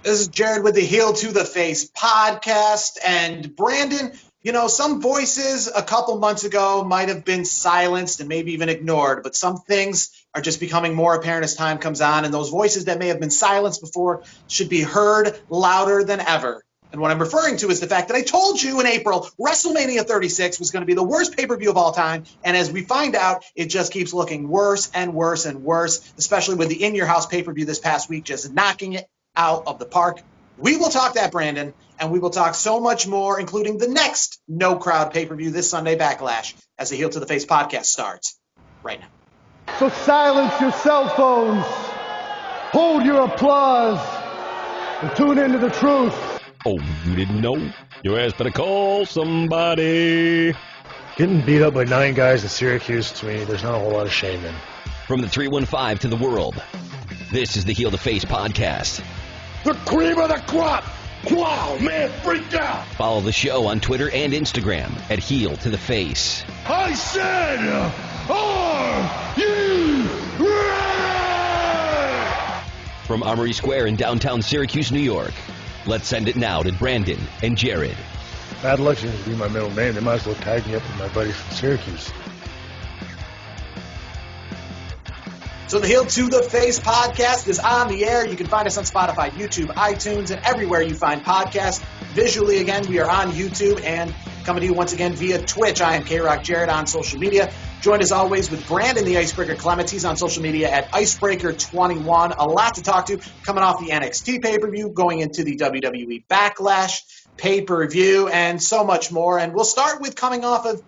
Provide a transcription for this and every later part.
This is Jared with the Heel to the Face podcast. And Brandon, you know, some voices a couple months ago might have been silenced and maybe even ignored, but some things are just becoming more apparent as time comes on. And those voices that may have been silenced before should be heard louder than ever. And what I'm referring to is the fact that I told you in April, WrestleMania 36 was going to be the worst pay-per-view of all time. And as we find out, it just keeps looking worse and worse and worse, especially with the In Your House pay-per-view this past week, just knocking it out of the park. We will talk that, Brandon, and we will talk so much more, including the next no-crowd pay-per-view this Sunday, Backlash, as the Heel to the Face podcast starts right now. So silence your cell phones, hold your applause, and tune into the truth. Oh, you didn't know? Your ass better call somebody. Getting beat up by 9 guys at Syracuse, to me, there's not a whole lot of shame in. From the 315 to the world, this is the Heel to Face podcast. The cream of the crop! Wow, man, freaked out! Follow the show on Twitter and Instagram at Heel to the Face. I said, are you ready? From Armory Square in downtown Syracuse, New York, let's send it now to Brandon and Jared. Bad luck to be my middle name. They might as well tag me up with my buddies from Syracuse. So the Heel to the Face podcast is on the air. You can find us on Spotify, YouTube, iTunes, and everywhere you find podcasts. Visually, again, we are on YouTube and coming to you once again via Twitch. I am K-Rock Jared on social media. Joined as always with Brandon, the Icebreaker Clements. He's on social media at Icebreaker21. A lot to talk to coming off the NXT pay-per-view, going into the WWE Backlash pay-per-view, and so much more. And we'll start with coming off of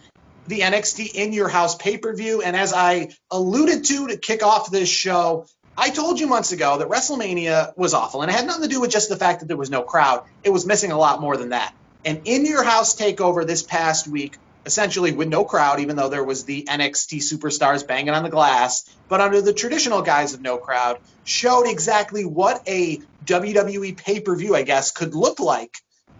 the NXT In Your House pay-per-view. And as I alluded to kick off this show, I told you months ago that WrestleMania was awful. And it had nothing to do with just the fact that there was no crowd. It was missing a lot more than that. And In Your House TakeOver this past week, essentially with no crowd, even though there was the NXT superstars banging on the glass, but under the traditional guise of no crowd, showed exactly what a WWE pay-per-view, I guess, could look like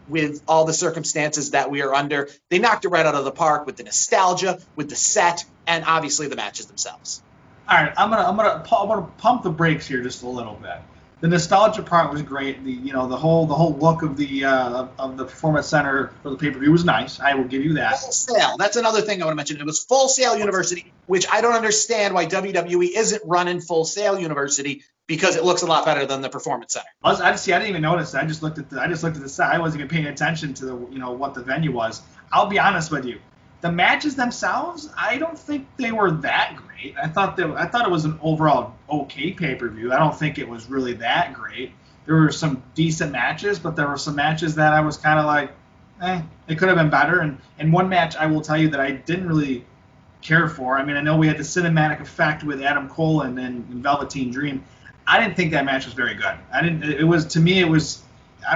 with all the circumstances that we are under. They knocked it right out of the park with the nostalgia, with the set, and obviously the matches themselves. All right, I'm gonna pump the brakes here just a little bit. The nostalgia part was great. The whole look of the Performance Center for the pay-per-view was nice. I will give you that. Full Sail. That's another thing I want to mention. It was Full Sail University, which I don't understand why WWE isn't running Full Sail University, because it looks a lot better than the Performance Center. I didn't even notice. I just looked at the set. I wasn't even paying attention to what the venue was. I'll be honest with you. The matches themselves, I don't think they were that great. I thought it was an overall okay pay-per-view. I don't think it was really that great. There were some decent matches, but there were some matches that I was kind of like, it could have been better. And one match I will tell you that I didn't really care for. I mean, I know we had the cinematic effect with Adam Cole and Velveteen Dream. I didn't think that match was very good. I don't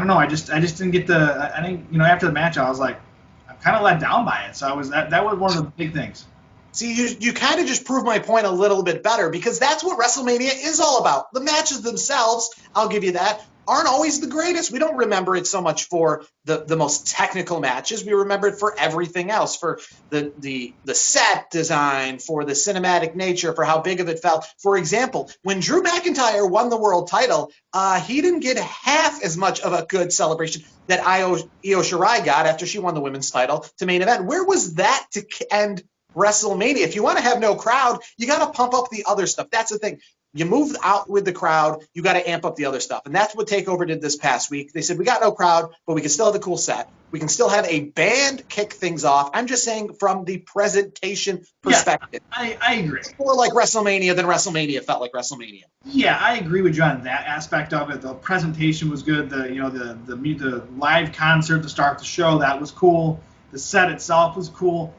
know. I just didn't get after the match I was like, I'm kind of let down by it. So that was one of the big things. See, you kind of just proved my point a little bit better, because that's what WrestleMania is all about. The matches themselves, I'll give you that, aren't always the greatest. We don't remember it so much for the most technical matches. We remember it for everything else, for the set design, for the cinematic nature, for how big of it felt. For example, when Drew McIntyre won the world title, he didn't get half as much of a good celebration that Io Shirai got after she won the women's title to main event. Where was that to end WrestleMania? If you want to have no crowd, you got to pump up the other stuff. That's the thing. You move out with the crowd, you got to amp up the other stuff. And that's what TakeOver did this past week. They said, we got no crowd, but we can still have a cool set. We can still have a band kick things off. I'm just saying from the presentation perspective. Yeah, I agree. It's more like WrestleMania than WrestleMania felt like WrestleMania. Yeah, I agree with you on that aspect of it. The presentation was good. The live concert to start the show, that was cool. The set itself was cool.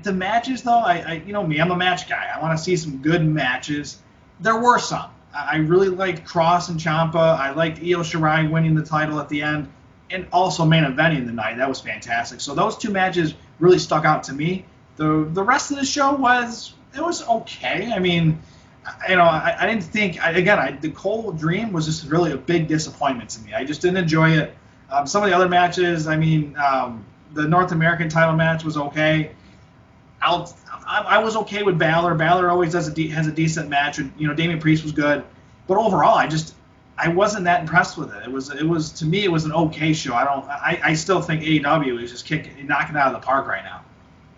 The matches, though, I'm a match guy. I want to see some good matches. There were some. I really liked Cross and Ciampa. I liked Io Shirai winning the title at the end, and also main eventing the night. That was fantastic. So those two matches really stuck out to me. The rest of the show was okay. I mean, I didn't think. The Cole Dream was just really a big disappointment to me. I just didn't enjoy it. Some of the other matches, the North American title match was okay. I was okay with Balor. Balor always has a decent match. And, Damian Priest was good. But overall, I wasn't that impressed with it. It was to me it was an okay show. I still think AEW is just knocking it out of the park right now.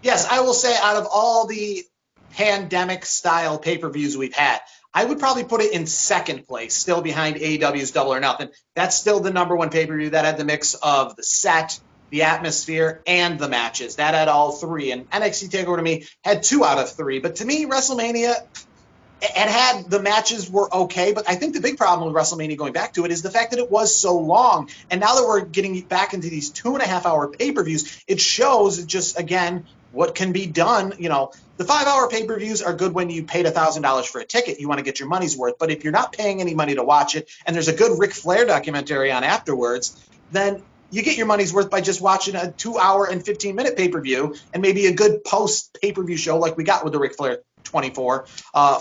Yes, I will say out of all the pandemic-style pay-per-views we've had, I would probably put it in second place, still behind AEW's Double or Nothing. That's still the number one pay-per-view that had the mix of the set, the atmosphere, and the matches. That had all three. And NXT TakeOver to me had 2 out of 3. But to me, WrestleMania had the matches were okay, but I think the big problem with WrestleMania, going back to it, is the fact that it was so long. And now that we're getting back into these 2.5-hour pay-per-views, it shows just, again, what can be done. You know, the 5-hour pay-per-views are good when you paid $1,000 for a ticket. You want to get your money's worth. But if you're not paying any money to watch it, and there's a good Ric Flair documentary on afterwards, then you get your money's worth by just watching a 2-hour and 15-minute pay-per-view and maybe a good post-pay-per-view show like we got with the Ric Flair 24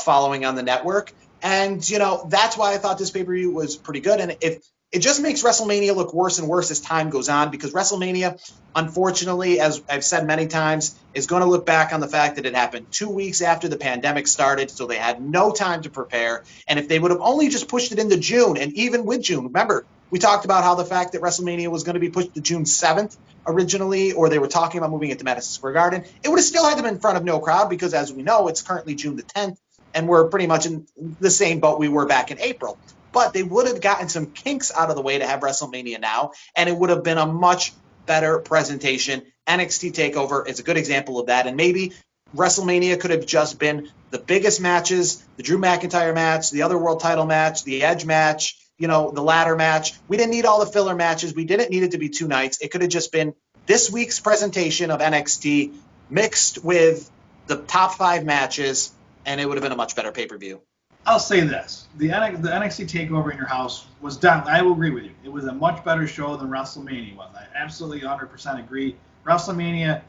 following on the network. And, you know, that's why I thought this pay-per-view was pretty good. And if it just makes WrestleMania look worse and worse as time goes on, because WrestleMania, unfortunately, as I've said many times, is going to look back on the fact that it happened 2 weeks after the pandemic started, so they had no time to prepare. And if they would have only just pushed it into June, and even with June, remember, we talked about how the fact that WrestleMania was going to be pushed to June 7th originally, or they were talking about moving it to Madison Square Garden. It would have still had to be in front of no crowd because, as we know, it's currently June the 10th, and we're pretty much in the same boat we were back in April. But they would have gotten some kinks out of the way to have WrestleMania now, and it would have been a much better presentation. NXT TakeOver is a good example of that, and maybe WrestleMania could have just been the biggest matches, the Drew McIntyre match, the other world title match, the Edge match, you know, the ladder match. We didn't need all the filler matches. We didn't need it to be 2 nights. It could have just been this week's presentation of NXT mixed with the top 5 matches, and it would have been a much better pay-per-view. I'll say this. The NXT TakeOver in your house was done. I will agree with you. It was a much better show than WrestleMania was. I absolutely 100% agree. WrestleMania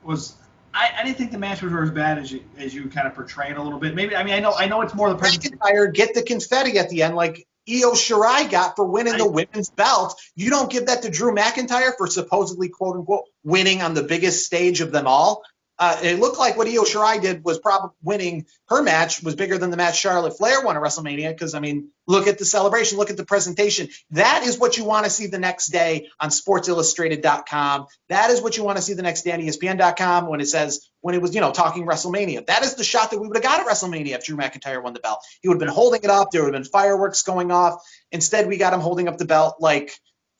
was... I didn't think the matches were as bad as you kind of portrayed a little bit. Maybe, I mean, I know it's more the presentation. Get the confetti at the end like Io Shirai got for winning the women's belt. You don't give that to Drew McIntyre for supposedly, quote-unquote, winning on the biggest stage of them all. It looked like what Io Shirai did was probably winning her match was bigger than the match Charlotte Flair won at WrestleMania because, I mean, look at the celebration, look at the presentation. That is what you want to see the next day on SportsIllustrated.com. That is what you want to see the next day on ESPN.com when it was, you know, talking WrestleMania. That is the shot that we would have got at WrestleMania if Drew McIntyre won the belt. He would have been holding it up. There would have been fireworks going off. Instead, we got him holding up the belt like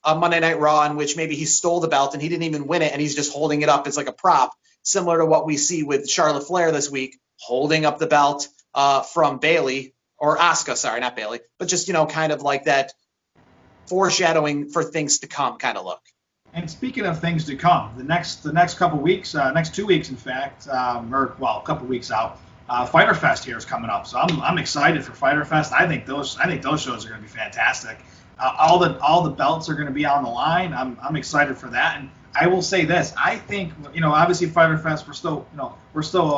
Monday Night Raw, in which maybe he stole the belt and he didn't even win it, and he's just holding it up as like a prop, similar to what we see with Charlotte Flair this week, holding up the belt from Bayley, or Asuka, sorry, not Bayley, but just, you know, kind of like that foreshadowing for things to come kind of look. And speaking of things to come, the next couple weeks, next 2 weeks, in fact, a couple weeks out, Fyter Fest here is coming up. So I'm excited for Fyter Fest. I think those shows are going to be fantastic. All the belts are going to be on the line. I'm excited for that. And I will say this: I think, you know, obviously Fyter Fest, we're still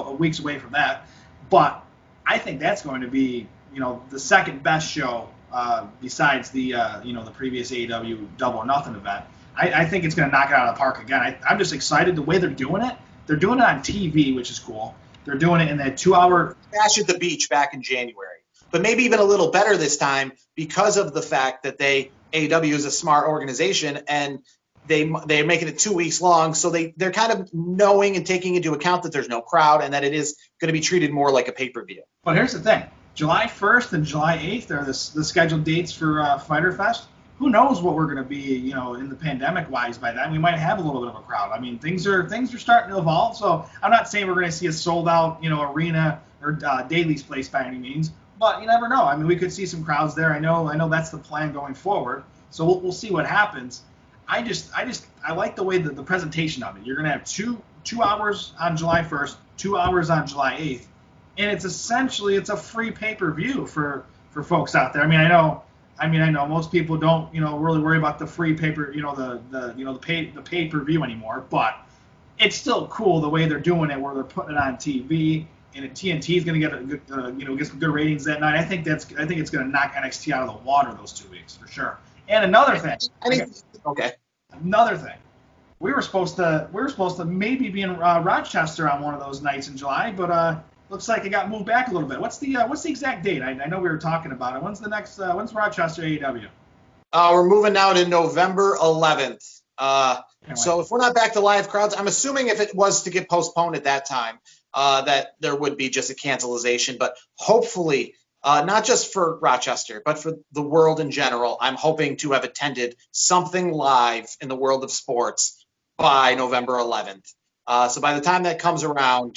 a weeks away from that, but I think that's going to be, you know, the second best show besides the the previous AEW Double or Nothing event. I think it's going to knock it out of the park again. I'm just excited the way they're doing it. They're doing it on TV, which is cool. They're doing it in that 2-hour Bash at the Beach back in January, but maybe even a little better this time because of the fact that AEW is a smart organization and they're making it 2 weeks long, so they're kind of knowing and taking into account that there's no crowd and that it is going to be treated more like a pay-per-view. But here's the thing. July 1st and July 8th are the scheduled dates for Fyter Fest. Who knows what we're going to be, you know, in the pandemic-wise by then. We might have a little bit of a crowd. I mean, things are starting to evolve, so I'm not saying we're going to see a sold-out, you know, arena or Daly's place by any means, but you never know. I mean, we could see some crowds there. I know that's the plan going forward, so we'll see what happens. I like the way that the presentation of it. You're going to have two hours on July 1st, 2 hours on July 8th, and it's a free pay-per-view for folks out there. I mean, I know most people don't, you know, really worry about the free paper, you know, the pay-per-view anymore, but it's still cool the way they're doing it, where they're putting it on TV, and TNT is going to get a good, get some good ratings that night. I think it's going to knock NXT out of the water those 2 weeks for sure. And another thing. Another thing. We were supposed to maybe be in Rochester on one of those nights in July, but looks like it got moved back a little bit. What's the exact date? I know we were talking about it. When's the next? When's Rochester AEW? We're moving now to November 11th. So if we're not back to live crowds, I'm assuming if it was to get postponed at that time, that there would be just a cancellation. But hopefully, not just for Rochester, but for the world in general, I'm hoping to have attended something live in the world of sports by November 11th. So by the time that comes around,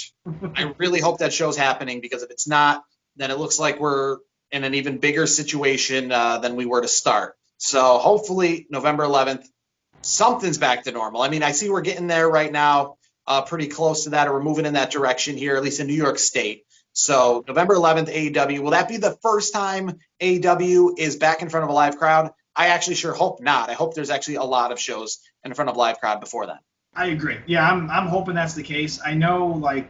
I really hope that show's happening, because if it's not, then it looks like we're in an even bigger situation than we were to start. So hopefully November 11th, something's back to normal. I mean, I see we're getting there right now, pretty close to that, or we're moving in that direction here, at least in New York State. So November 11th, AEW. Will that be the first time AEW is back in front of a live crowd? I actually sure hope not. I hope there's actually a lot of shows in front of a live crowd before that. I agree. Yeah, I'm hoping that's the case. I know like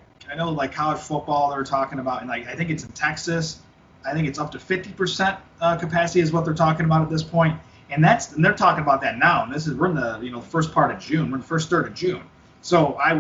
college football they're talking about, and like I think it's in Texas. I think it's up to 50% capacity is what they're talking about at this point, and they're talking about that now. And we're in the first part of June. We're in the first third of June. So I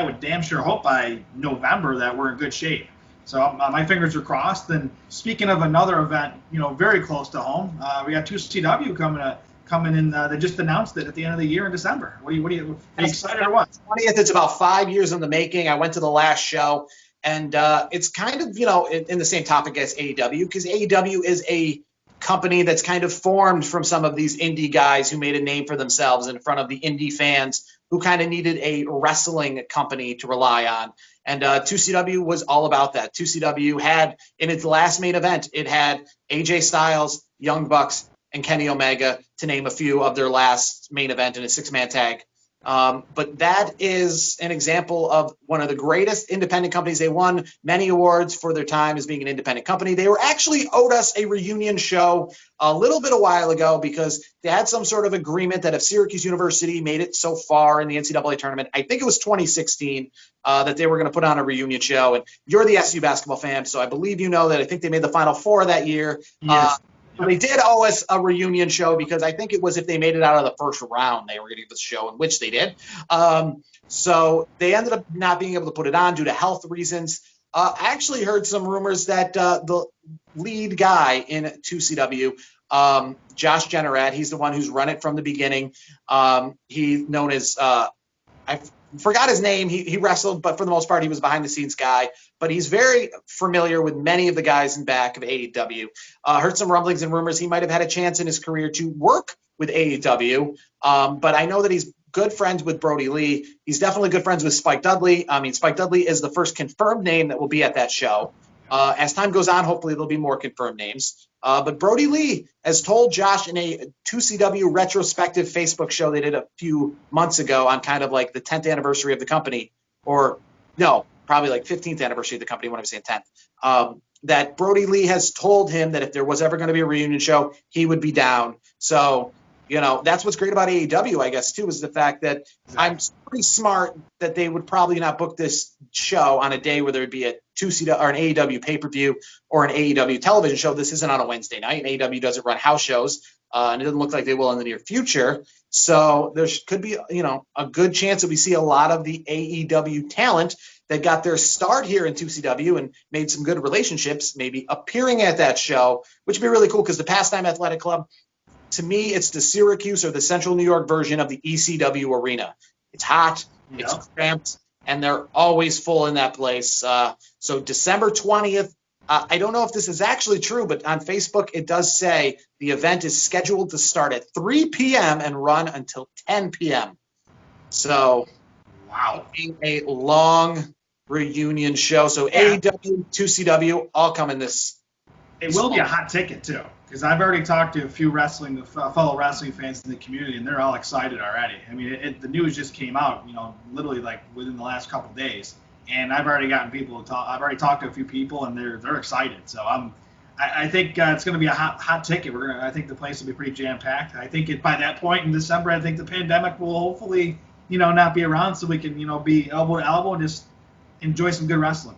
would damn sure hope by November that we're in good shape. So my fingers are crossed. And speaking of another event, very close to home, we got 2CW coming in. They just announced it at the end of the year in December. What are you excited or what? 20th, it's about 5 years in the making. I went to the last show, and it's kind of, in the same topic as AEW, because AEW is a company that's kind of formed from some of these indie guys who made a name for themselves in front of the indie fans who kind of needed a wrestling company to rely on. And 2CW was all about that. 2CW had, in its last main event, it had AJ Styles, Young Bucks, and Kenny Omega, to name a few of their last main event in a six-man tag. But that is an example of one of the greatest independent companies. They won many awards for their time as being an independent company. They were actually owed us a reunion show a little bit a while ago, because they had some sort of agreement that if Syracuse University made it so far in the NCAA tournament, I think it was 2016, that they were going to put on a reunion show. And you're the SU basketball fan, so I believe you know that I think they made the Final Four that year. Yes. So they did owe us a reunion show, because I think it was if they made it out of the first round, they were going to give us a show, in which they did. So they ended up not being able to put it on due to health reasons. I actually heard some rumors that the lead guy in 2CW, Josh Jennerat, he's the one who's run it from the beginning. He's known as I forgot his name. He wrestled, but for the most part, he was a behind-the-scenes guy. But he's very familiar with many of the guys in back of AEW. Heard some rumblings and rumors he might have had a chance in his career to work with AEW. But I know that he's good friends with Brody Lee. He's definitely good friends with Spike Dudley. I mean, Spike Dudley is the first confirmed name that will be at that show. As time goes on, hopefully there'll be more confirmed names. But Brody Lee has told Josh in a 2CW retrospective Facebook show they did a few months ago on kind of like the 10th anniversary of the company, or no, probably like 15th anniversary of the company when I'm saying 10th, that Brody Lee has told him that if there was ever going to be a reunion show, he would be down. So, that's what's great about AEW, I guess, too, is the fact that I'm pretty smart that they would probably not book this show on a day where there would be a 2CW or an AEW pay-per-view or an AEW television show. This isn't on a Wednesday night, and AEW doesn't run house shows, and it doesn't look like they will in the near future. So there could be, a good chance that we see a lot of the AEW talent that got their start here in 2CW and made some good relationships, maybe appearing at that show, which would be really cool, because the Pastime Athletic Club, to me, it's the Syracuse or the Central New York version of the ECW arena. It's hot, it's cramped, and they're always full in that place. So December 20th, I don't know if this is actually true, but on Facebook it does say the event is scheduled to start at 3 p.m. and run until 10 p.m. So, wow, a long reunion show. So AEW, 2CW, all come in this. It will be a hot ticket, too, because I've already talked to a few fellow wrestling fans in the community, and they're all excited already. I mean, the news just came out, literally like within the last couple of days, and I've already gotten people to talk. I've already talked to a few people, and they're excited. So I think it's going to be a hot ticket. I think the place will be pretty jam packed. I think by that point in December, I think the pandemic will hopefully not be around, so we can be elbow to elbow and just enjoy some good wrestling.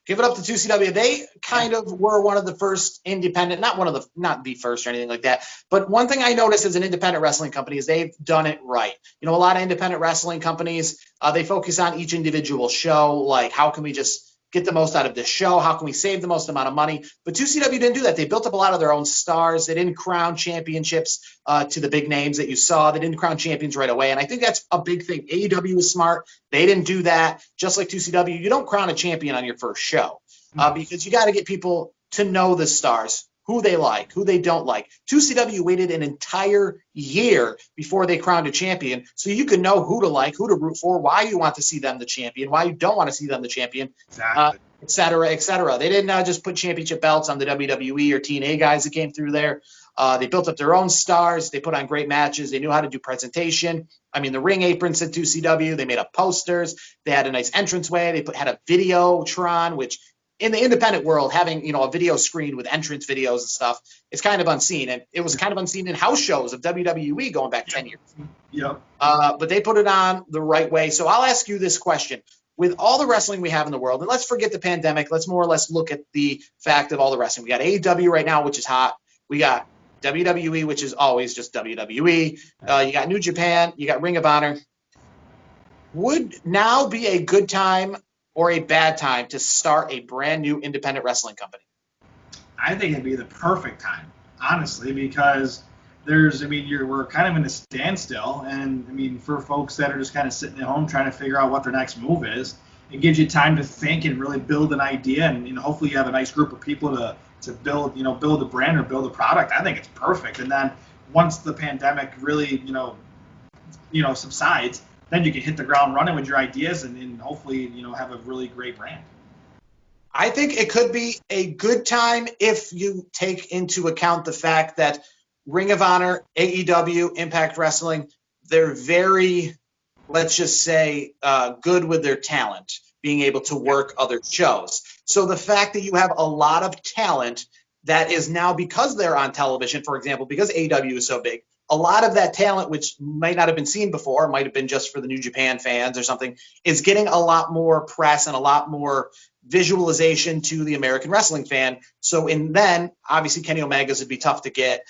Give it up to 2CW. They kind of were one of the first independent, not the first or anything like that, but one thing I noticed as an independent wrestling company is they've done it right. A lot of independent wrestling companies, they focus on each individual show, like how can we just get the most out of this show? How can we save the most amount of money? But 2CW didn't do that. They built up a lot of their own stars. They didn't crown championships to the big names that you saw. They didn't crown champions right away. And I think that's a big thing. AEW was smart. They didn't do that. Just like 2CW, you don't crown a champion on your first show because you got to get people to know the stars, who they like, who they don't like. 2CW waited an entire year before they crowned a champion, so you can know who to like, who to root for, why you want to see them the champion, why you don't want to see them the champion, Exactly. et cetera, et cetera. They didn't just put championship belts on the WWE or TNA guys that came through there. They built up their own stars. They put on great matches. They knew how to do presentation. I mean, the ring aprons at 2CW, they made up posters. They had a nice entranceway. They had a Videotron, which in the independent world, having a video screen with entrance videos and stuff, it's kind of unseen. And it was kind of unseen in house shows of WWE going back 10 years. Yep. But they put it on the right way. So I'll ask you this question. With all the wrestling we have in the world, and let's forget the pandemic, let's more or less look at the fact of all the wrestling. We got AEW right now, which is hot. We got WWE, which is always just WWE. You got New Japan. You got Ring of Honor. Would now be a good time or a bad time to start a brand new independent wrestling company? I think it'd be the perfect time, honestly, because we're kind of in a standstill, and for folks that are just kind of sitting at home trying to figure out what their next move is, it gives you time to think and really build an idea, and hopefully you have a nice group of people to build a brand or build a product. I think it's perfect. And then once the pandemic really subsides, then you can hit the ground running with your ideas and hopefully, have a really great brand. I think it could be a good time if you take into account the fact that Ring of Honor, AEW, Impact Wrestling, they're very, let's just say, good with their talent, being able to work other shows. So the fact that you have a lot of talent that is now, because they're on television, for example, because AEW is so big, a lot of that talent, which might not have been seen before, might have been just for the New Japan fans or something, is getting a lot more press and a lot more visualization to the American wrestling fan. So then, obviously, Kenny Omega's would be tough to get.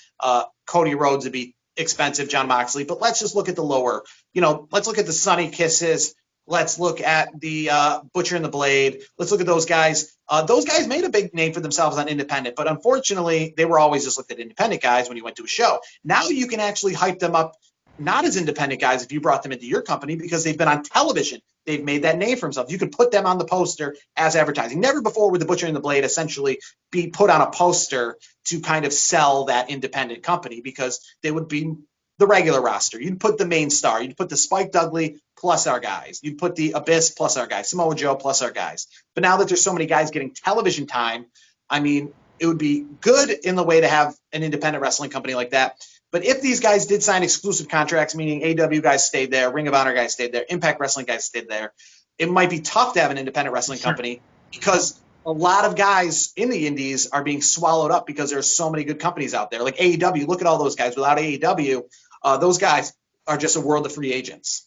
Cody Rhodes would be expensive, John Moxley. But let's just look at the lower. Let's look at the Sunny Kisses. Let's look at the Butcher and the Blade. Let's look at those guys. Those guys made a big name for themselves on independent, but unfortunately, they were always just looked at independent guys when you went to a show. Now you can actually hype them up, not as independent guys if you brought them into your company, because they've been on television. They've made that name for themselves. You could put them on the poster as advertising. Never before would the Butcher and the Blade essentially be put on a poster to kind of sell that independent company, because they would be the regular roster. You'd put the main star. You'd put the Spike Dudley plus our guys. You'd put the Abyss plus our guys. Samoa Joe plus our guys. But now that there's so many guys getting television time, it would be good in the way to have an independent wrestling company like that. But if these guys did sign exclusive contracts, meaning AEW guys stayed there, Ring of Honor guys stayed there, Impact Wrestling guys stayed there, it might be tough to have an independent wrestling company, because a lot of guys in the indies are being swallowed up because there's so many good companies out there. Like AEW, look at all those guys. Without AEW, those guys are just a world of free agents.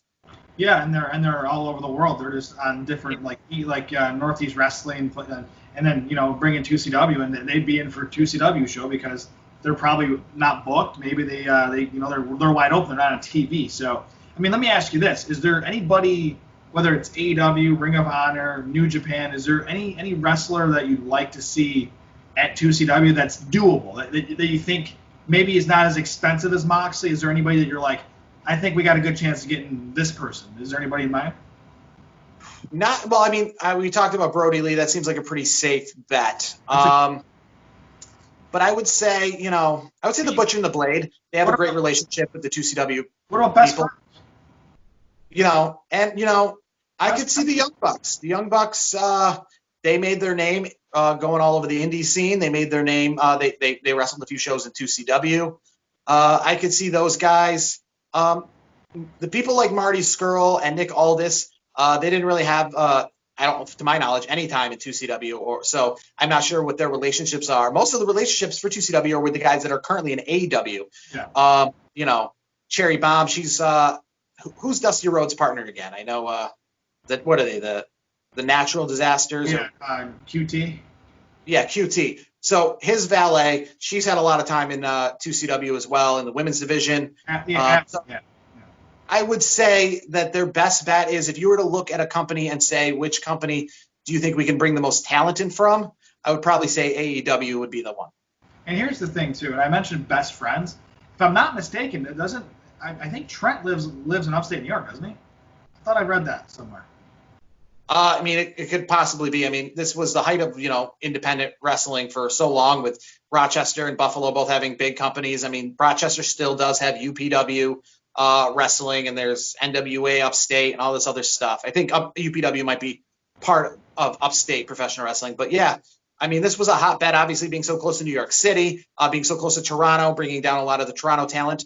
Yeah, and they're all over the world. They're just on different Northeast Wrestling, and then bring in 2CW, and they'd be in for a 2CW show because they're probably not booked. Maybe they're wide open. They're not on TV. So let me ask you this: is there anybody, whether it's AEW, Ring of Honor, New Japan, is there any wrestler that you'd like to see at 2CW that's doable, that you think maybe is not as expensive as Moxley? Is there anybody that you're like, I think we got a good chance of getting this person? Is there anybody in mind? We talked about Brody Lee. That seems like a pretty safe bet. But I would say, the Butcher and the Blade. They have a great relationship with the 2CW. What about Best people. I could see the Young Bucks. The Young Bucks, they made their name going all over the indie scene. They made their name. They wrestled a few shows in 2CW. I could see those guys. The people like Marty Scurll and Nick Aldis, they didn't really have, to my knowledge, any time in 2CW. So I'm not sure what their relationships are. Most of the relationships for 2CW are with the guys that are currently in AEW. Yeah. Cherry Bomb, she's who's Dusty Rhodes' partner again? I know what are they? The Natural Disasters? Yeah, QT. Yeah, QT. So his valet, she's had a lot of time in 2CW as well in the women's division. I would say that their best bet is, if you were to look at a company and say, which company do you think we can bring the most talent in from? I would probably say AEW would be the one. And here's the thing too, and I mentioned best friends. If I'm not mistaken, it doesn't. I think Trent lives in upstate New York, doesn't he? I thought I read that somewhere. I mean, it could possibly be. I mean, this was the height of, independent wrestling for so long, with Rochester and Buffalo both having big companies. I mean, Rochester still does have UPW wrestling, and there's NWA upstate and all this other stuff. I think UPW might be part of upstate professional wrestling. But yeah, I mean, this was a hotbed, obviously, being so close to New York City, being so close to Toronto, bringing down a lot of the Toronto talent.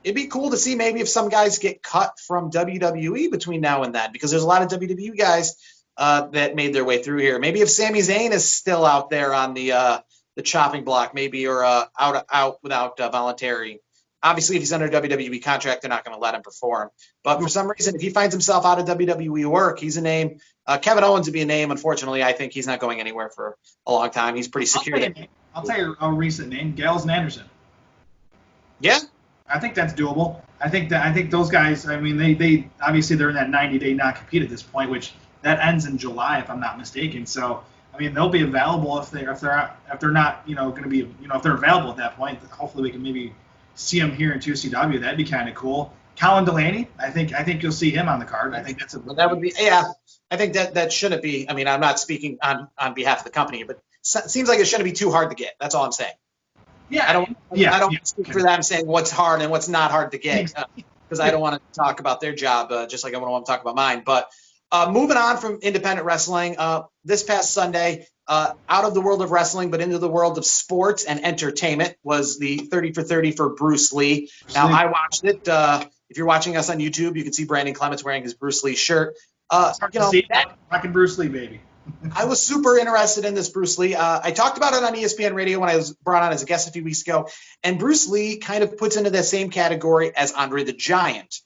It'd be cool to see maybe if some guys get cut from WWE between now and then, because there's a lot of WWE guys that made their way through here. Maybe if Sami Zayn is still out there on the chopping block, maybe, or out without voluntary. Obviously, if he's under a WWE contract, they're not going to let him perform. But for some reason, if he finds himself out of WWE work, he's a name. Kevin Owens would be a name. Unfortunately, I think he's not going anywhere for a long time. He's pretty secure. I'll tell you a recent name, Gallows and Anderson. Yeah. I think that's doable. I think those guys. I mean, they obviously they're in that 90-day non-compete at this point, which that ends in July, if I'm not mistaken. So I mean, they'll be available if they're not going to be if they're available at that point. Hopefully, we can maybe see them here in 2CW. That'd be kind of cool. Colin Delaney, I think you'll see him on the card. I think that would be I think that shouldn't be. I mean, I'm not speaking on behalf of the company, but it seems like it shouldn't be too hard to get. That's all I'm saying. Yeah, I don't speak for them saying what's hard and what's not hard to get, because I don't want to talk about their job just like I don't want to talk about mine. But moving on from independent wrestling, this past Sunday, out of the world of wrestling but into the world of sports and entertainment, was the 30 for 30 for Bruce Lee. Now, I watched it. If you're watching us on YouTube, you can see Brandon Clements wearing his Bruce Lee shirt. Rockin' Bruce Lee, baby. I was super interested in this Bruce Lee. I talked about it on ESPN Radio when I was brought on as a guest a few weeks ago. And Bruce Lee kind of puts into the same category as Andre the Giant.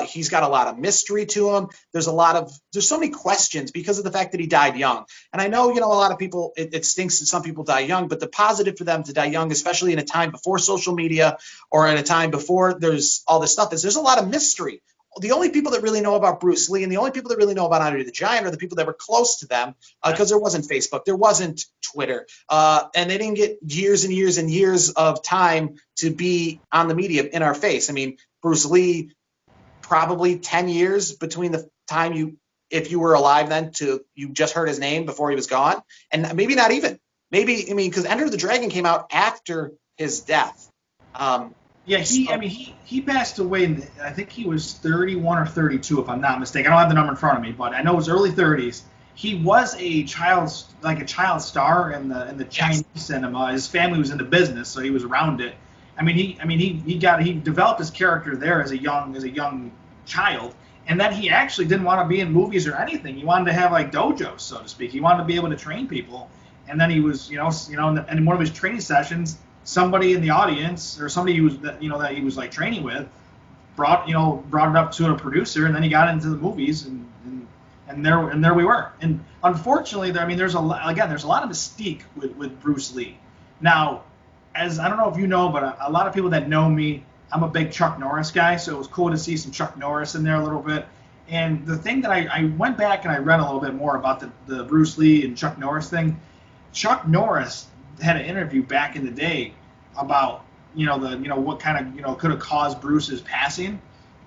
He's got a lot of mystery to him. There's so many questions because of the fact that he died young. And I know, a lot of people, it stinks that some people die young, but the positive for them to die young, especially in a time before social media or in a time before there's all this stuff, is there's a lot of mystery. The only people that really know about Bruce Lee and the only people that really know about Andre the Giant are the people that were close to them, because there wasn't Facebook, there wasn't Twitter, and they didn't get years and years and years of time to be on the media in our face. I mean, Bruce Lee, probably 10 years between the time if you were alive then to you just heard his name before he was gone, and maybe not even. Because Enter the Dragon came out after his death. Yeah, he passed away. I think he was 31 or 32, if I'm not mistaken. I don't have the number in front of me, but I know it was early 30s. He was a child star in the Chinese cinema. His family was in the business, so he was around it. He developed his character there as a young child, and then he actually didn't want to be in movies or anything. He wanted to have like dojos, so to speak. He wanted to be able to train people, and then he was, and in one of his training sessions, somebody in the audience or somebody that he was like training with brought it up to a producer, and then he got into the movies, and there we were. And unfortunately, there's a lot of mystique with Bruce Lee. Now, as I don't know if you know, but a lot of people that know me, I'm a big Chuck Norris guy, so it was cool to see some Chuck Norris in there a little bit. And the thing that I went back and I read a little bit more about the Bruce Lee and Chuck Norris thing. Chuck Norris had an interview back in the day about what kind of could have caused Bruce's passing.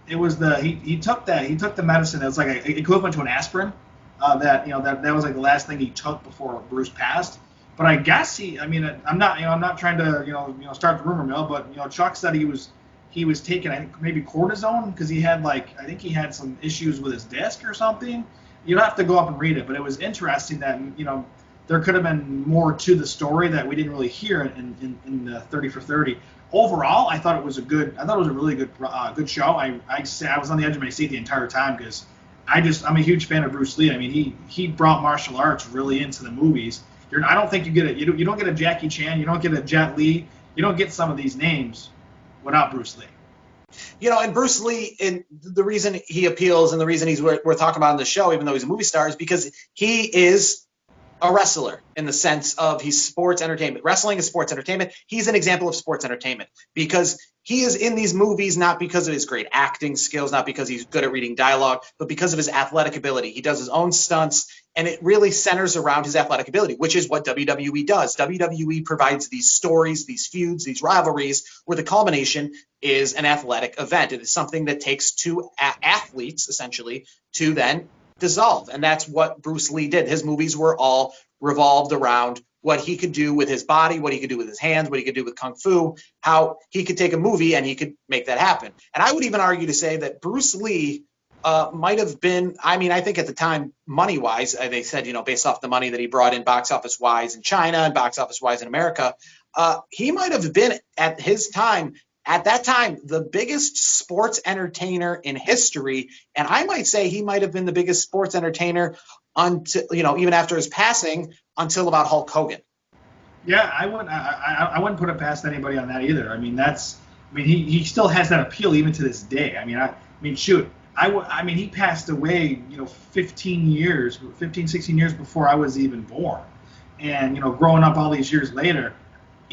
It was he took the medicine. It was like equivalent to an aspirin. That was like the last thing he took before Bruce passed. But I guess I'm not trying to start the rumor mill, but Chuck said he was taking, I think, maybe cortisone, because he had I think he had some issues with his disc or something. You'd have to go up and read it, but it was interesting that there could have been more to the story that we didn't really hear in 30 for 30. Overall, I thought it was a really good show. I was on the edge of my seat the entire time, because I'm a huge fan of Bruce Lee. I mean, he brought martial arts really into the movies. I don't think you don't get a Jackie Chan, you don't get a Jet Li, you don't get some of these names without Bruce Lee. And Bruce Lee, and the reason he appeals and the reason he's worth talking about on the show, even though he's a movie star, is because he is a wrestler in the sense of he's sports entertainment. Wrestling is sports entertainment. He's an example of sports entertainment because he is in these movies not because of his great acting skills, not because he's good at reading dialogue, but because of his athletic ability. He does his own stunts. And it really centers around his athletic ability, which is what WWE does. WWE provides these stories, these feuds, these rivalries, where the culmination is an athletic event. It is something that takes two athletes, essentially, to then dissolve. And that's what Bruce Lee did. His movies were all revolved around what he could do with his body, what he could do with his hands, what he could do with Kung Fu, how he could take a movie and he could make that happen. And I would even argue to say that Bruce Lee might have been, I mean, I think at the time, money-wise, they said, based off the money that he brought in box office-wise in China and box office-wise in America, he might have been, at that time, the biggest sports entertainer in history. And I might say he might have been the biggest sports entertainer until, even after his passing, until about Hulk Hogan. Yeah, I wouldn't put it past anybody on that either. I mean, he still has that appeal even to this day. He passed away, 15, 16 years before I was even born. And, growing up all these years later,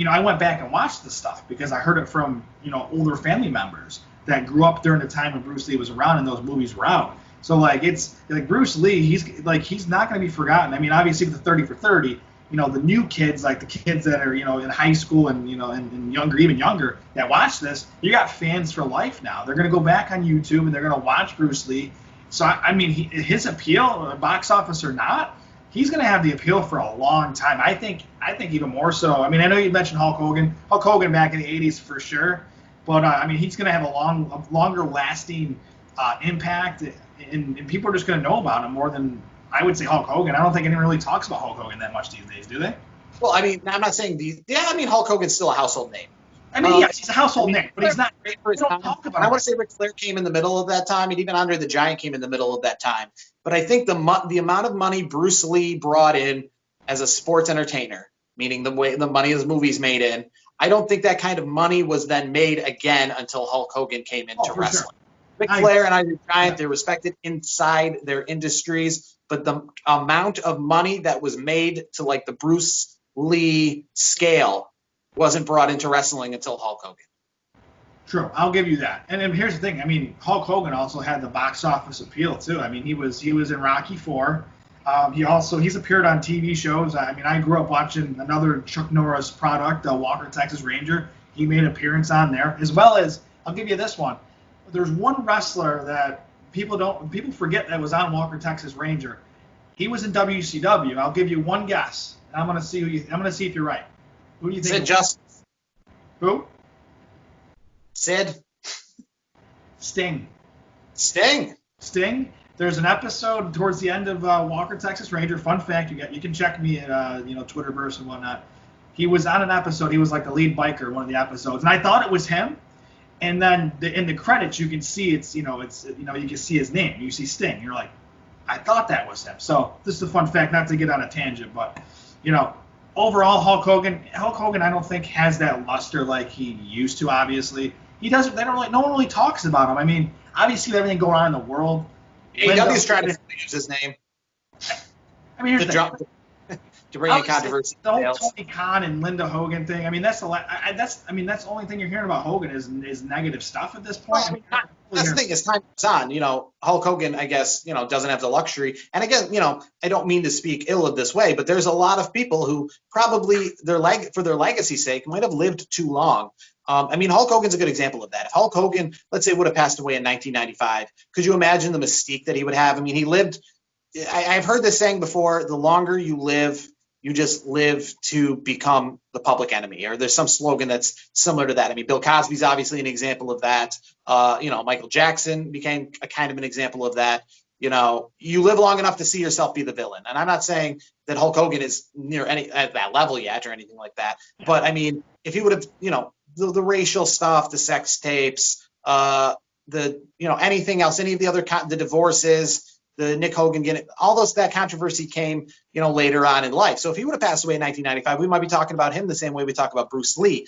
I went back and watched the stuff because I heard it from, older family members that grew up during the time when Bruce Lee was around and those movies were out. So, it's like Bruce Lee, he's not going to be forgotten. I mean, obviously with the 30 for 30, the new kids, like the kids that are, in high school and, and younger, even younger, that watch this, you got fans for life now. They're going to go back on YouTube and they're going to watch Bruce Lee. So, his appeal, box office or not, he's going to have the appeal for a long time. I think even more so. I know you mentioned Hulk Hogan. Hulk Hogan back in the 80s for sure. But, he's going to have a longer lasting impact, and people are just going to know about him more than, I would say, Hulk Hogan. I don't think anyone really talks about Hulk Hogan that much these days, do they? Well, I'm not saying these. Yeah, Hulk Hogan's still a household name. Yes, he's a household name, but he's not great for his time. Talk about I want to say Ric Flair came in the middle of that time, and even Andre the Giant came in the middle of that time. But I think the amount of money Bruce Lee brought in as a sports entertainer, meaning the money his movies made in, I don't think that kind of money was then made again until Hulk Hogan came into wrestling. Sure. Ric Flair and Andre the Giant, they're respected inside their industries, but the amount of money that was made to the Bruce Lee scale wasn't brought into wrestling until Hulk Hogan. True, I'll give you that. And here's the thing. Hulk Hogan also had the box office appeal too. He was in Rocky IV. He's appeared on TV shows. I grew up watching another Chuck Norris product, Walker Texas Ranger. He made an appearance on there, as well as, I'll give you this one. There's one wrestler that people forget that was on Walker Texas Ranger. He was in WCW. I'll give you one guess. I'm gonna see if you're right. Who do you think? Sid Justice. Who? Sid. Sting. There's an episode towards the end of Walker Texas Ranger. Fun fact, you can check me at Twitterverse and whatnot. He was on an episode. He was like the lead biker, one of the episodes, and I thought it was him. And then in the credits, you can see you can see his name. You see Sting. You're like, I thought that was him. So this is a fun fact, not to get on a tangent, but overall, Hulk Hogan, I don't think has that luster like he used to. Obviously, he doesn't. No one really talks about him. Obviously, everything going on in the world. AEW's trying to use his name. Here's the thing. To bring in controversy. The whole Tony Khan and Linda Hogan thing. That's the only thing you're hearing about Hogan is negative stuff at this point. That's the thing. As time goes on, Hulk Hogan, I guess, doesn't have the luxury. And again, I don't mean to speak ill of this way, but there's a lot of people who probably for their legacy's sake might have lived too long. Hulk Hogan's a good example of that. If Hulk Hogan, let's say, would have passed away in 1995, could you imagine the mystique that he would have? He lived. I've heard this saying before: the longer you live, you just live to become the public enemy, or there's some slogan that's similar to that. Bill Cosby's obviously an example of that. Michael Jackson became a kind of an example of that. You live long enough to see yourself be the villain. And I'm not saying that Hulk Hogan is near at that level yet or anything like that. But if he would have, the racial stuff, the sex tapes, anything else, any of the other, the divorces, the Nick Hogan getting all that controversy came, later on in life. So if he would have passed away in 1995, we might be talking about him the same way we talk about Bruce Lee.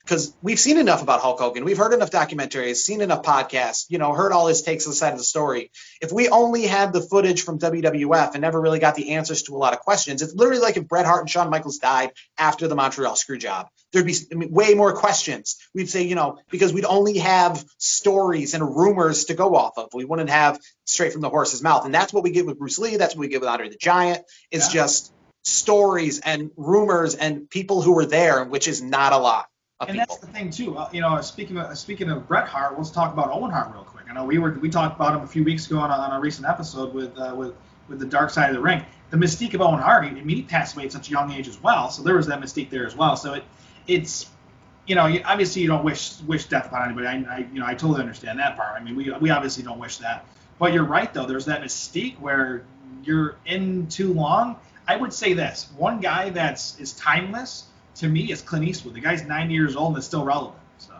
because we've seen enough about Hulk Hogan. We've heard enough documentaries, seen enough podcasts, heard all his takes on the side of the story. If we only had the footage from WWF and never really got the answers to a lot of questions, it's literally like if Bret Hart and Shawn Michaels died after the Montreal Screwjob. There'd be way more questions. We'd say, because we'd only have stories and rumors to go off of. We wouldn't have straight from the horse's mouth. And that's what we get with Bruce Lee. That's what we get with Andre the Giant. It's just stories and rumors and people who were there, which is not a lot. And that's the thing too. Speaking of Bret Hart, let's talk about Owen Hart real quick. I know we talked about him a few weeks ago on a recent episode with the Dark Side of the Ring. The mystique of Owen Hart, he passed away at such a young age as well, so there was that mystique there as well. So it's obviously you don't wish death upon anybody. I totally understand that part. I mean, we obviously don't wish that. But you're right though. There's that mystique where you're in too long. I would say this: one guy is timeless to me is Clint Eastwood. The guy's 90 years old and is still relevant. So.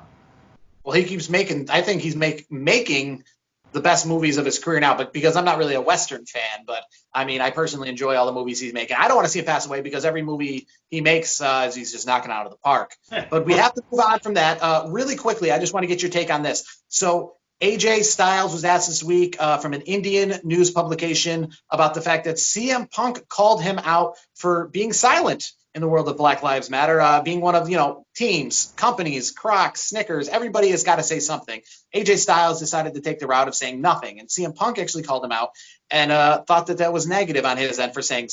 Well, he keeps making. I think he's making the best movies of his career now, but because I'm not really a Western fan, but I mean, I personally enjoy all the movies he's making. I don't want to see him pass away because every movie he makes, he's just knocking out of the park. But we have to move on from that really quickly. I just want to get your take on this. So AJ Styles was asked this week from an Indian news publication about the fact that CM Punk called him out for being silent in the world of Black Lives Matter, being one of, teams, companies, Crocs, Snickers, everybody has got to say something. AJ Styles decided to take the route of saying nothing, and CM Punk actually called him out and thought that was negative on his end for saying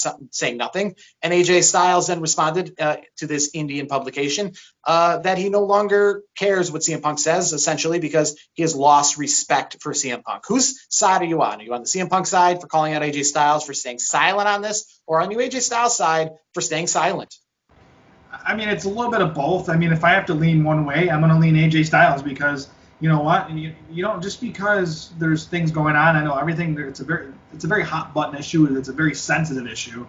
nothing. And AJ Styles then responded to this Indian publication that he no longer cares what CM Punk says, essentially, because he has lost respect for CM Punk. Whose side are you on? Are you on the CM Punk side for calling out AJ Styles for staying silent on this, or on the AJ Styles side for staying silent? I mean, it's a little bit of both. I mean, if I have to lean one way, I'm going to lean AJ Styles because you know what? You don't just because there's things going on. I know everything. It's a very hot button issue. It's a very sensitive issue.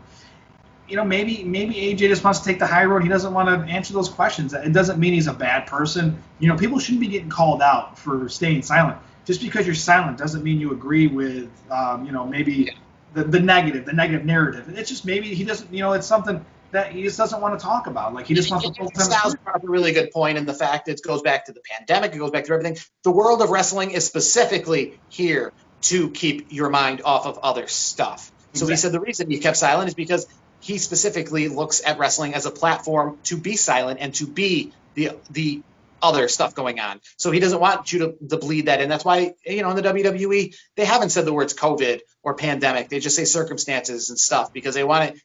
Maybe AJ just wants to take the high road. He doesn't want to answer those questions. It doesn't mean he's a bad person. People shouldn't be getting called out for staying silent. Just because you're silent doesn't mean you agree with maybe the negative narrative. It's just maybe he doesn't. It's something that he just doesn't want to talk about. Like he just wants to focus on Styles brought up a really good point, and the fact it goes back to the pandemic, it goes back to everything. The world of wrestling is specifically here to keep your mind off of other stuff. So he said the reason he kept silent is because he specifically looks at wrestling as a platform to be silent and to be the other stuff going on. So he doesn't want you to bleed that in. That's why, in the WWE, they haven't said the words COVID or pandemic. They just say circumstances and stuff because they want to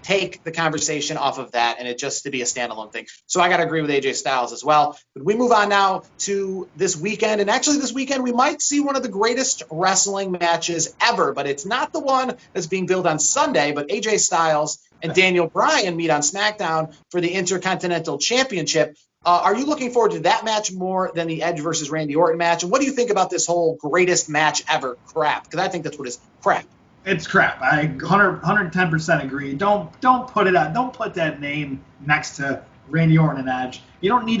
take the conversation off of that and it just to be a standalone thing. So I got to agree with AJ Styles as well. But we move on now to this weekend. And actually this weekend we might see one of the greatest wrestling matches ever, but it's not the one that's being billed on Sunday, but AJ Styles and Daniel Bryan meet on SmackDown for the Intercontinental Championship. Are you looking forward to that match more than the Edge versus Randy Orton match? And what do you think about this whole greatest match ever crap? Because I think that's what is crap. It's crap. I 110% agree. Don't put it out. Don't put that name next to Randy Orton and Edge. You don't need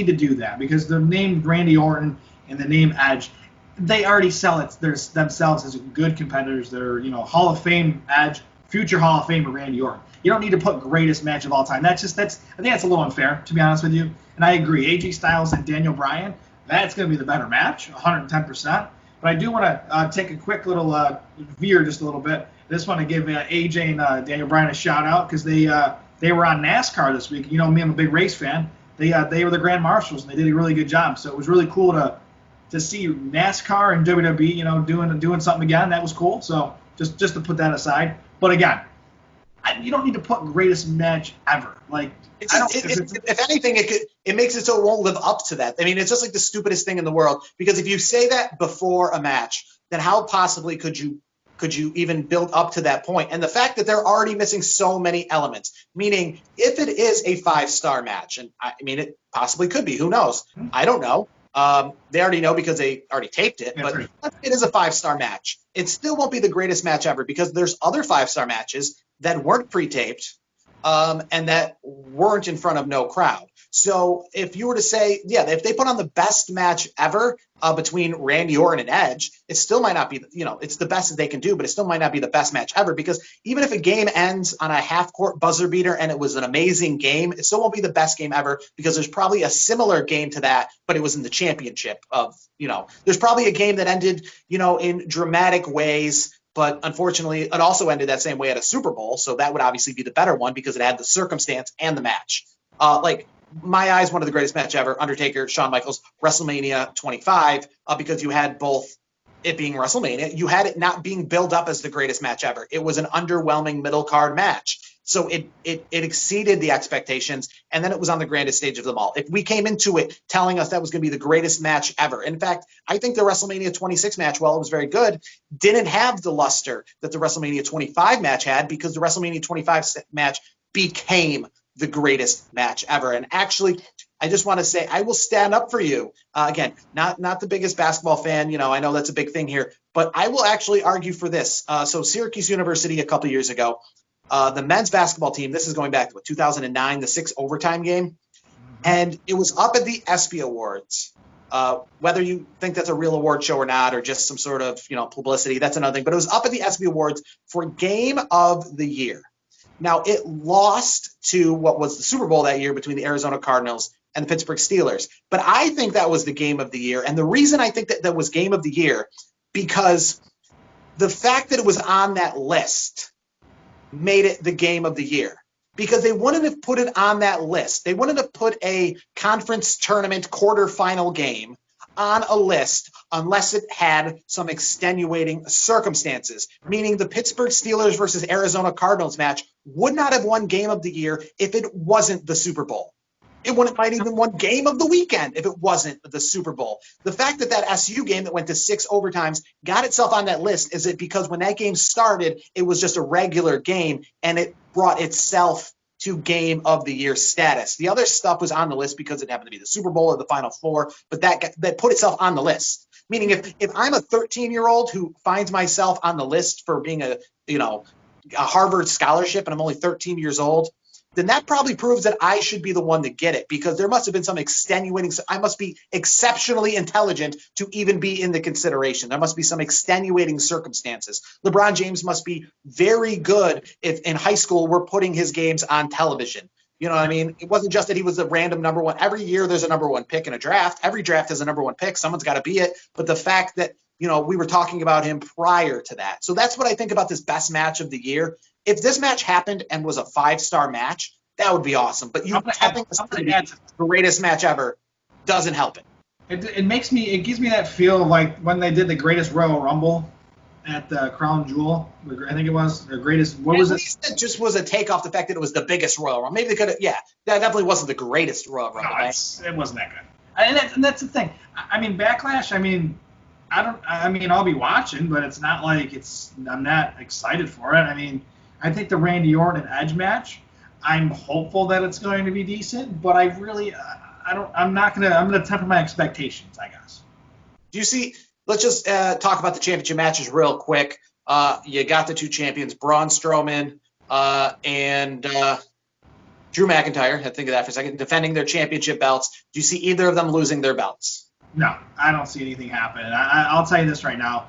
to do that because the name Randy Orton and the name Edge, they already sell it themselves as good competitors. They're Hall of Fame Edge, future Hall of Famer Randy Orton. You don't need to put greatest match of all time. I think that's a little unfair, to be honest with you. And I agree. AJ Styles and Daniel Bryan, that's going to be the better match, 110%. But I do want to take a quick little veer just a little bit. I just want to give AJ and Daniel Bryan a shout out because they were on NASCAR this week. Me, I'm a big race fan. They were the Grand Marshals and they did a really good job. So it was really cool to see NASCAR and WWE doing something again. That was cool. So just to put that aside. But again, you don't need to put greatest match ever. Like if anything, it makes it so it won't live up to that. I mean, it's just like the stupidest thing in the world. Because if you say that before a match, then how possibly could you even build up to that point? And the fact that they're already missing so many elements, meaning if it is a 5-star match, and I mean it possibly could be, who knows? I don't know. They already know because they already taped it. But it is a 5-star match. It still won't be the greatest match ever because there's other 5-star matches that weren't pre-taped and that weren't in front of no crowd. So if you were to say, yeah, if they put on the best match ever between Randy Orton and Edge, it still might not be, it's the best that they can do, but it still might not be the best match ever, because even if a game ends on a half-court buzzer beater and it was an amazing game, it still won't be the best game ever, because there's probably a similar game to that, but it was in the championship of, there's probably a game that ended, in dramatic ways. But unfortunately, it also ended that same way at a Super Bowl. So that would obviously be the better one because it had the circumstance and the match. My eyes, one of the greatest match ever, Undertaker, Shawn Michaels, WrestleMania 25, because you had both it being WrestleMania. You had it not being billed up as the greatest match ever. It was an underwhelming middle card match. So it exceeded the expectations, and then it was on the grandest stage of them all. If we came into it telling us that was going to be the greatest match ever, in fact, I think the WrestleMania 26 match, while it was very good, didn't have the luster that the WrestleMania 25 match had, because the WrestleMania 25 match became the greatest match ever. And actually, I just want to say I will stand up for you. Again, not the biggest basketball fan. I know that's a big thing here, but I will actually argue for this. So Syracuse University a couple years ago, the men's basketball team, this is going back to 2009, the 6 overtime game, and it was up at the ESPY Awards. Whether you think that's a real award show or not, or just some sort of publicity, that's another thing. But it was up at the ESPY Awards for Game of the Year. Now, it lost to what was the Super Bowl that year between the Arizona Cardinals and the Pittsburgh Steelers. But I think that was the Game of the Year. And the reason I think that was Game of the Year, because the fact that it was on that list made it the Game of the Year. Because they wouldn't have put it on that list. They wouldn't have put a conference tournament quarterfinal game on a list unless it had some extenuating circumstances, meaning the Pittsburgh Steelers versus Arizona Cardinals match would not have won Game of the Year if it wasn't the Super Bowl. It might even won Game of the Weekend if it wasn't the Super Bowl. The fact that SU game that went to 6 overtimes got itself on that list is it because when that game started, it was just a regular game, and it brought itself to Game of the Year status. The other stuff was on the list because it happened to be the Super Bowl or the Final Four, but that put itself on the list. Meaning if I'm a 13-year-old who finds myself on the list for being a Harvard scholarship and I'm only 13 years old, then that probably proves that I should be the one to get it, because there must have been some extenuating. I must be exceptionally intelligent to even be in the consideration. There must be some extenuating circumstances. LeBron James must be very good if in high school we're putting his games on television. You know what I mean? It wasn't just that he was a random number one. Every year there's a number one pick in a draft. Every draft has a number one pick. Someone's got to be it. But the fact that, we were talking about him prior to that. So that's what I think about this best match of the year. If this match happened and was a 5-star match, that would be awesome. But telling us the greatest match ever doesn't help it. It gives me that feel of like when they did the greatest Royal Rumble at the Crown Jewel. I think it was the greatest. What was it? It just was a take off the fact that it was the biggest Royal Rumble. Maybe they could have. Yeah, that definitely wasn't the greatest Royal Rumble. No, it wasn't that good. And that's the thing. I mean, Backlash. I'll be watching, but it's not like I'm not excited for it. I mean, I think the Randy Orton and Edge match, I'm hopeful that it's going to be decent, but I'm gonna temper my expectations, I guess. Do you see? Let's just talk about the championship matches real quick. You got the 2 champions, Braun Strowman and Drew McIntyre. I think of that for a second, defending their championship belts. Do you see either of them losing their belts? No, I don't see anything happening. I'll tell you this right now.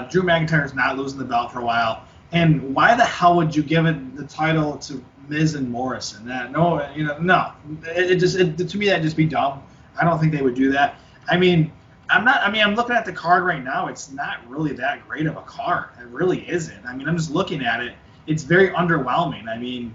Drew McIntyre is not losing the belt for a while. And why the hell would you give it the title to Miz and Morrison? No. To me that'd just be dumb. I don't think they would do that. I'm looking at the card right now. It's not really that great of a card. It really isn't. I'm just looking at it. It's very underwhelming.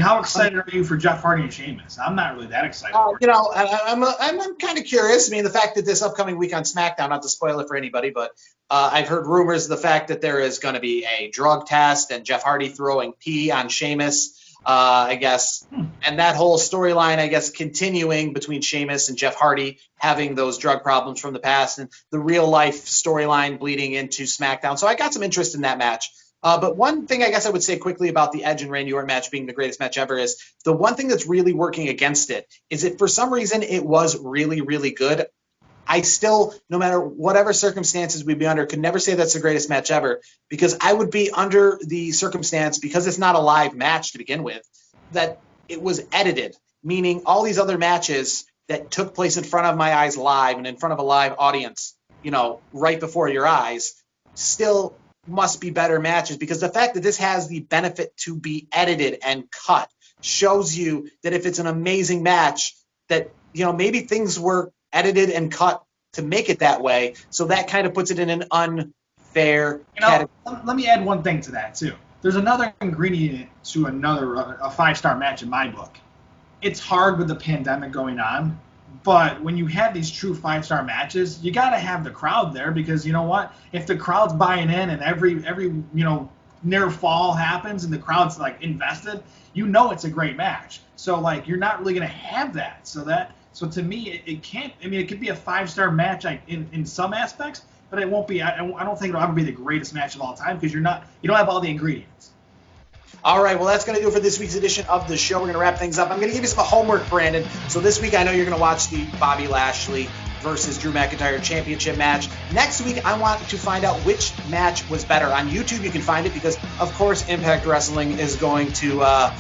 How excited are you for Jeff Hardy and Sheamus? I'm not really that excited. I'm kind of curious. The fact that this upcoming week on SmackDown, not to spoil it for anybody, but I've heard rumors of the fact that there is going to be a drug test and Jeff Hardy throwing pee on Sheamus, I guess. And that whole storyline, I guess, continuing between Sheamus and Jeff Hardy having those drug problems from the past, and the real life storyline bleeding into SmackDown. So I got some interest in that match. But one thing I guess I would say quickly about the Edge and Randy Orton match being the greatest match ever is the one thing that's really working against it is that for some reason it was really, really good. I still, no matter whatever circumstances we'd be under, could never say that's the greatest match ever, because I would be under the circumstance, because it's not a live match to begin with, that it was edited. meaning all these other matches that took place in front of my eyes live and in front of a live audience, right before your eyes, still must be better matches, because the fact that this has the benefit to be edited and cut shows you that if it's an amazing match, that maybe things were edited and cut to make it that way. So that kind of puts it in an unfair category. Let me add one thing to that too. There's another ingredient to a 5-star match in my book. It's hard with the pandemic going on, but when you have these true 5-star matches, you got to have the crowd there, because you know what? If the crowd's buying in and every near fall happens and the crowd's like invested, it's a great match. So like you're not really going to have that. So to me, it can't. I mean, it could be a 5-star match in some aspects, but it won't be. I don't think it'll ever be the greatest match of all time, because you don't have all the ingredients. All right, well, that's going to do it for this week's edition of the show. We're going to wrap things up. I'm going to give you some homework, Brandon. So this week, I know you're going to watch the Bobby Lashley versus Drew McIntyre championship match. Next week, I want to find out which match was better. On YouTube, you can find it because, of course, Impact Wrestling is going to,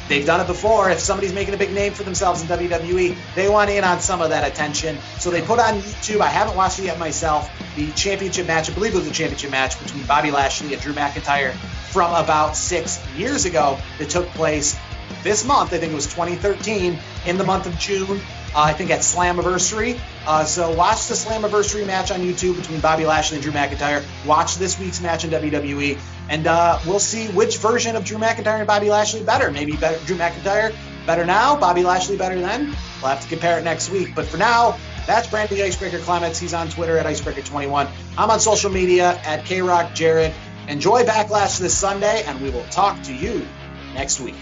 they've done it before. If somebody's making a big name for themselves in WWE, they want in on some of that attention. So they put on YouTube, I haven't watched it yet myself, the championship match, I believe it was a championship match between Bobby Lashley and Drew McIntyre from about 6 years ago that took place this month. I think it was 2013, in the month of June, I think at Slammiversary. So watch the Slammiversary match on YouTube between Bobby Lashley and Drew McIntyre. Watch this week's match in WWE. And we'll see which version of Drew McIntyre and Bobby Lashley better. Maybe Drew McIntyre better now, Bobby Lashley better then. We'll have to compare it next week. But for now, that's Brandon the Icebreaker Clements. He's on Twitter at Icebreaker21. I'm on social media at KRockJared. Enjoy Backlash this Sunday, and we will talk to you next week.